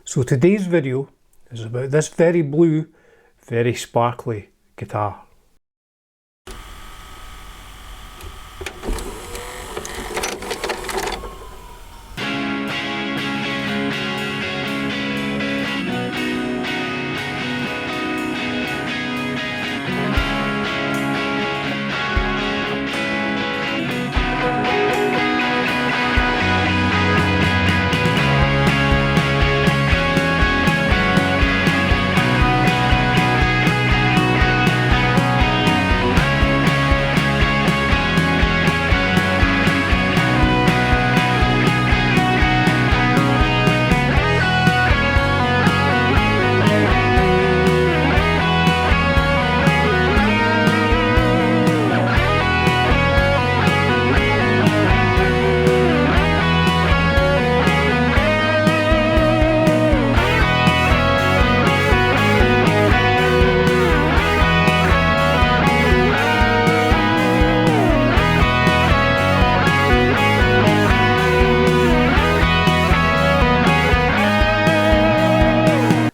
So today's video is about this very blue, very sparkly guitar.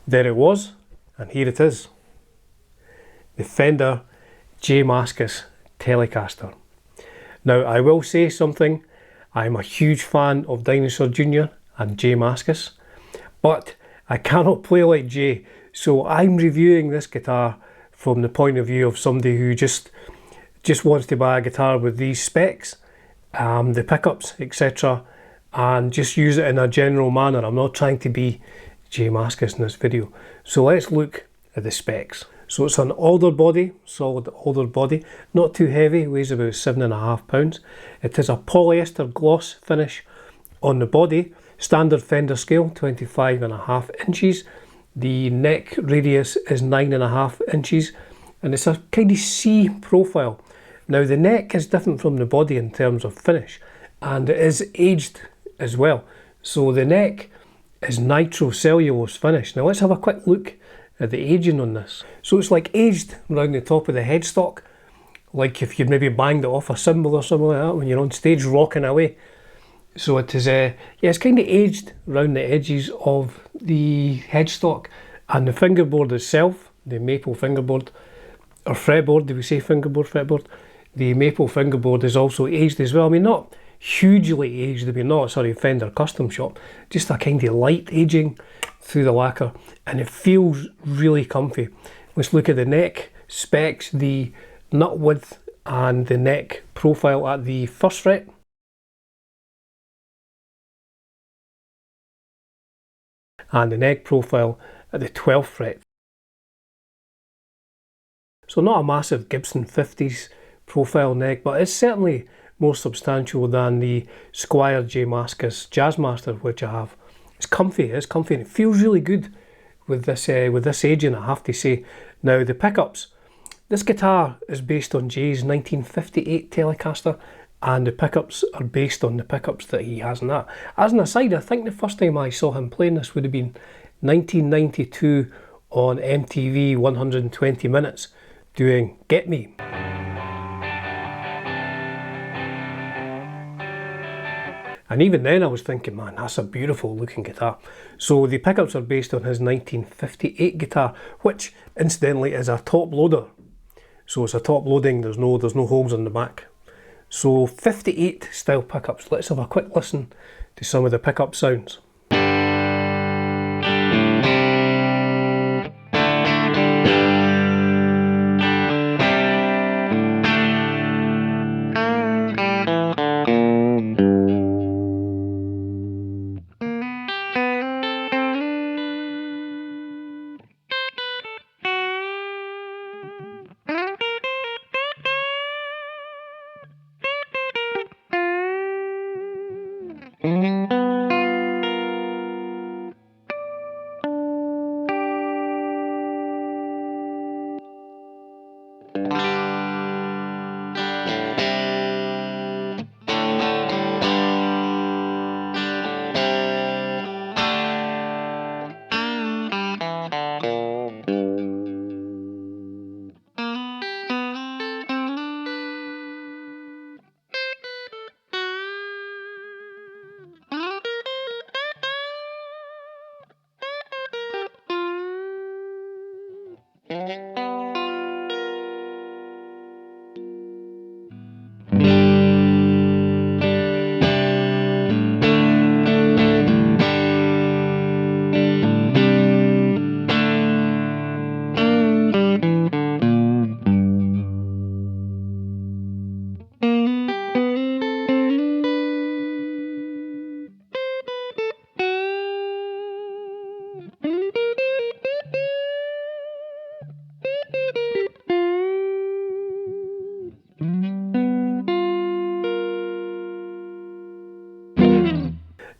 There it was, and here it is. The Fender J Mascis Telecaster. Now I will say something, I'm a huge fan of Dinosaur Jr. and J Mascis, but I cannot play like J, so I'm reviewing this guitar from the point of view of somebody who just wants to buy a guitar with these specs, the pickups, etc., and just use it in a general manner. I'm not trying to be J Mascis in this video. So let's look at the specs. So it's an Alder body, solid Alder body, not too heavy, weighs about 7.5 pounds. It is a polyester gloss finish on the body, standard Fender scale, 25.5 inches. The neck radius is 9.5 inches, and it's a kind of C profile. Now the neck is different from the body in terms of finish, and it is aged as well. So the neck is nitrocellulose finish. Now let's have a quick look at the aging on this. So it's like aged around the top of the headstock, like if you'd maybe banged it off a cymbal or something like that when you're on stage rocking away. So it is, yeah, it's kind of aged around the edges of the headstock, and the fingerboard itself, the maple fingerboard, or fretboard, do we say fingerboard, fretboard? The maple fingerboard is also aged as well. I mean, not hugely aged, I mean, not sorry, Fender custom shop, just a kind of light aging through the lacquer, and it feels really comfy. Let's look at the neck specs, the nut width and the neck profile at the 1st fret. And the neck profile at the 12th fret. So not a massive Gibson 50s profile neck, but it's certainly more substantial than the Squier J Mascis Jazzmaster, which I have. It's comfy, and it feels really good with this aging, I have to say. Now the pickups, this guitar is based on Jay's 1958 Telecaster, and the pickups are based on the pickups that he has in that. As an aside, I think the first time I saw him playing this would have been 1992 on MTV 120 Minutes doing Get Me. And even then I was thinking, man, that's a beautiful looking guitar. So the pickups are based on his 1958 guitar, which incidentally is a top loader. So it's a top loading, there's no holes in the back. So 58 style pickups. Let's have a quick listen to some of the pickup sounds.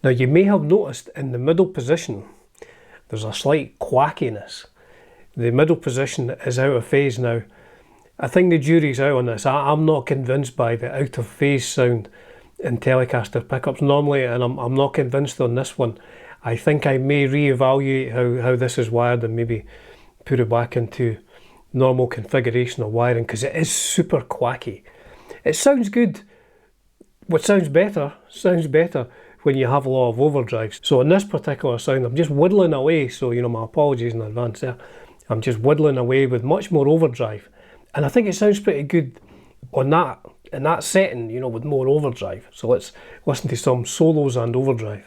Now you may have noticed in the middle position there's a slight quackiness. The middle position is out of phase now. I think the jury's out on this. I'm not convinced by the out of phase sound in Telecaster pickups normally, and I'm not convinced on this one. I think I may reevaluate how this is wired and maybe put it back into normal configuration of wiring, because it is super quacky. It sounds good. What sounds better when you have a lot of overdrives. So in this particular sound, I'm just whittling away, so you know, my apologies in advance there. I'm just whittling away with much more overdrive. And I think it sounds pretty good on that, in that setting, you know, with more overdrive. So let's listen to some solos and overdrive.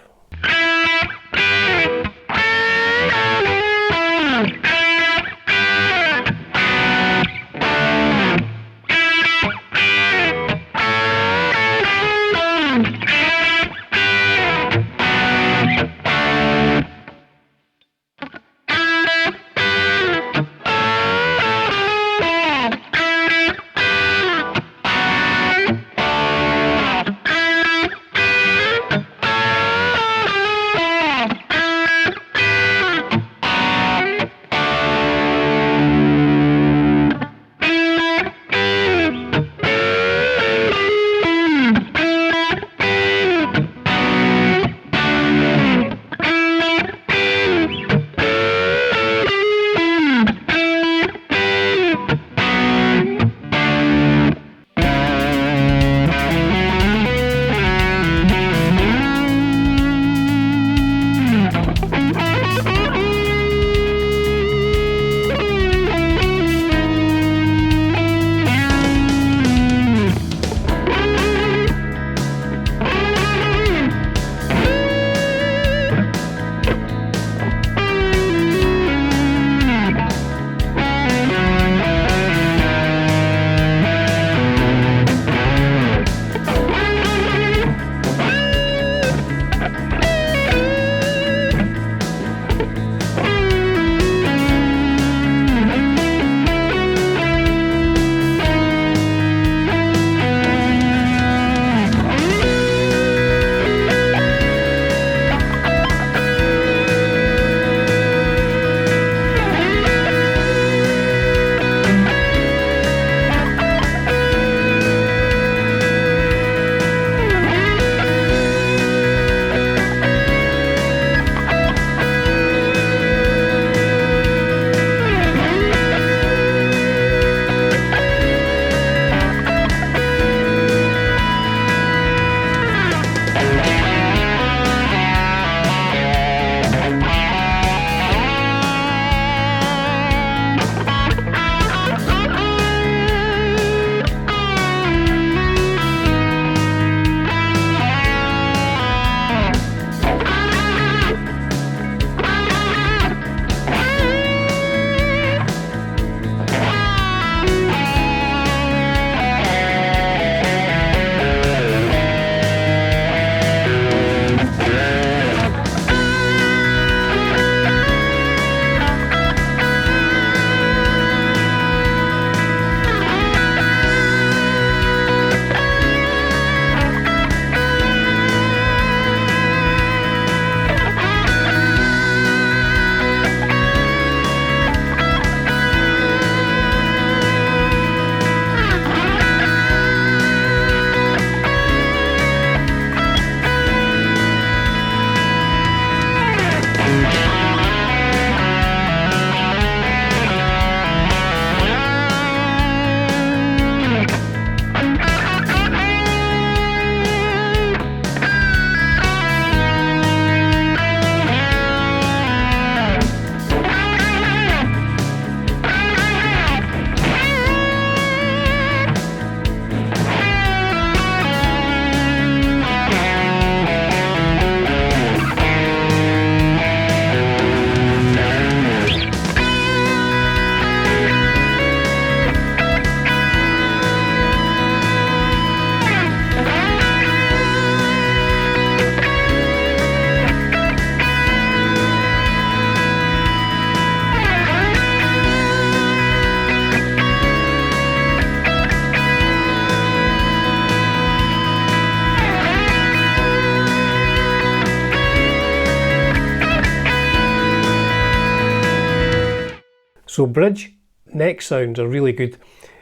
So bridge, neck sounds are really good.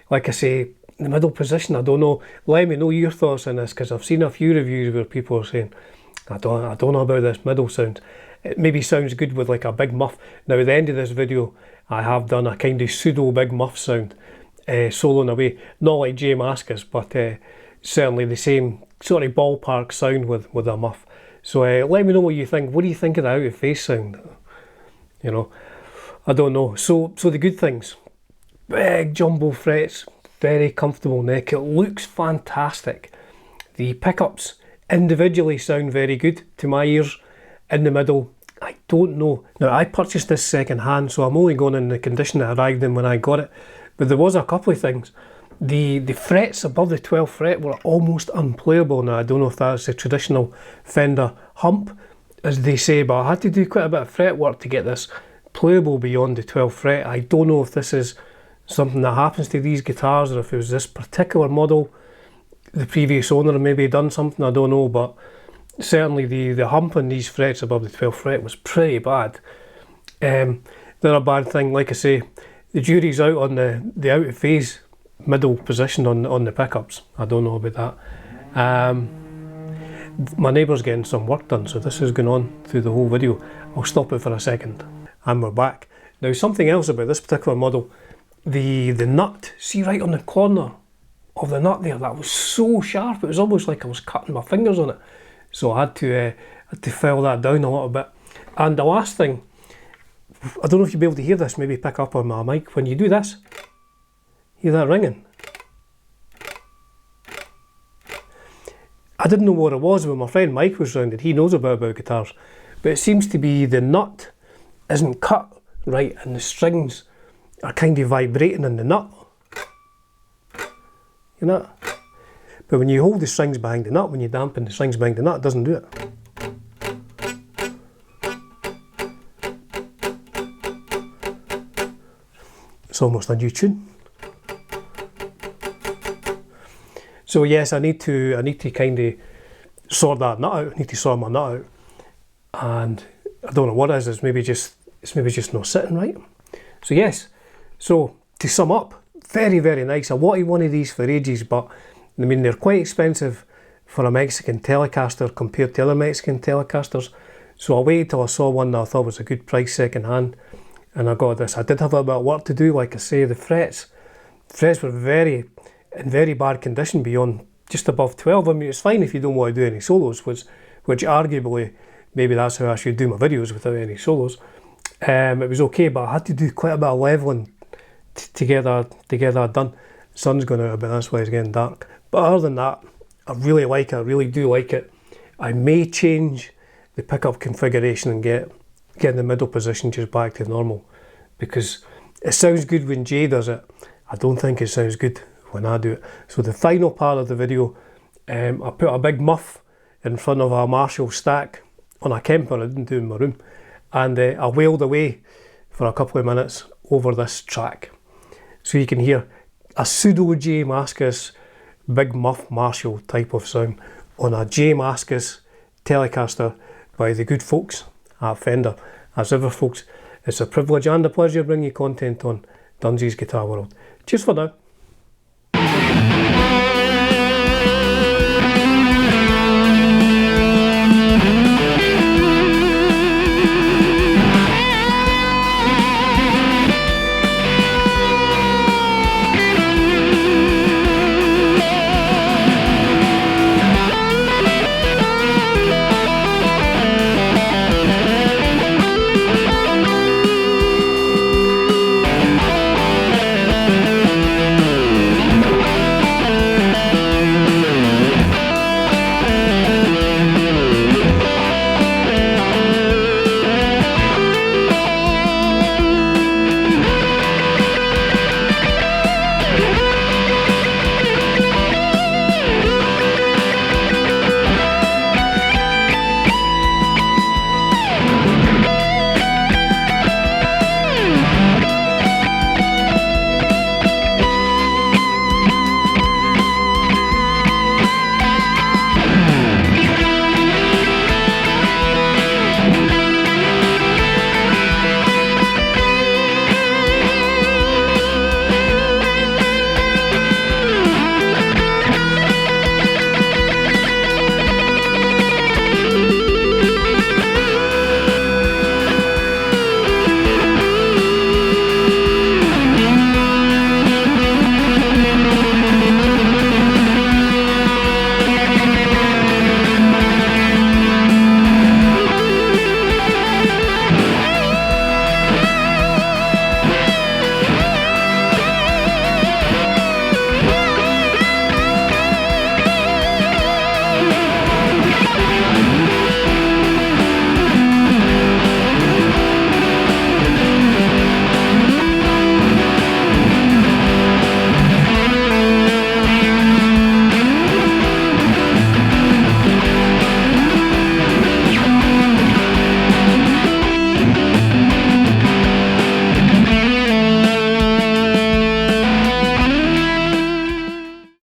Like I say, the middle position, I don't know. Let me know your thoughts on this, because I've seen a few reviews where people are saying, I don't know about this middle sound. It maybe sounds good with like a Big Muff. Now at the end of this video, I have done a kind of pseudo Big Muff sound, soloing away. Not like J Mascis, but certainly the same sort of ballpark sound with a muff. So let me know what you think. What do you think of the out of face sound? You know, I don't know. So the good things, big jumbo frets, very comfortable neck. It looks fantastic. The pickups individually sound very good to my ears. In the middle, I don't know. Now I purchased this second hand, so I'm only going in the condition it arrived in when I got it. But there was a couple of things. The frets above the 12th fret were almost unplayable. Now I don't know if that's the traditional Fender hump, as they say, but I had to do quite a bit of fret work to get this playable beyond the 12th fret. I don't know if this is something that happens to these guitars, or if it was this particular model, the previous owner maybe done something, I don't know, but certainly the hump on these frets above the 12th fret was pretty bad. They're a bad thing. Like I say, the jury's out on the out of phase middle position on the pickups. I don't know about that. My neighbour's getting some work done, so this is going on through the whole video. I'll stop it for a second. And we're back. Now something else about this particular model, the nut, see right on the corner of the nut there, that was so sharp, it was almost like I was cutting my fingers on it. So I had to file that down a little bit. And the last thing, I don't know if you'll be able to hear this, maybe pick up on my mic, when you do this, hear that ringing? I didn't know what it was when my friend Mike was round, and he knows about guitars, but it seems to be the nut isn't cut right and the strings are kind of vibrating in the nut. You know? But when you hold the strings behind the nut, when you dampen the strings behind the nut, it doesn't do it. It's almost a new tune. So yes, I need to kind of sort that nut out. I need to sort my nut out, and I don't know what it is. It's maybe just not sitting right. So yes. So to sum up, very, very nice. I wanted one of these for ages, but I mean they're quite expensive for a Mexican Telecaster compared to other Mexican Telecasters. So I waited till I saw one that I thought was a good price second hand, and I got this. I did have a bit of work to do. Like I say, the frets were in very bad condition beyond just above 12. I mean, it's fine if you don't want to do any solos, which arguably maybe that's how I should do my videos without any solos. It was okay, but I had to do quite a bit of leveling to get that done. The sun's going out a bit, that's why it's getting dark. But other than that, I really like it. I really do like it. I may change the pickup configuration and get the middle position just back to normal, because it sounds good when Jay does it. I don't think it sounds good when I do it. So the final part of the video, I put a Big Muff in front of a Marshall stack on a Kemper. I didn't do it in my room, and I wailed away for a couple of minutes over this track, so you can hear a pseudo J Mascis Big Muff Marshall type of sound on a J Mascis Telecaster by the good folks at Fender. As ever folks, it's a privilege and a pleasure bringing you content on Dunsy's Guitar World. Cheers for now.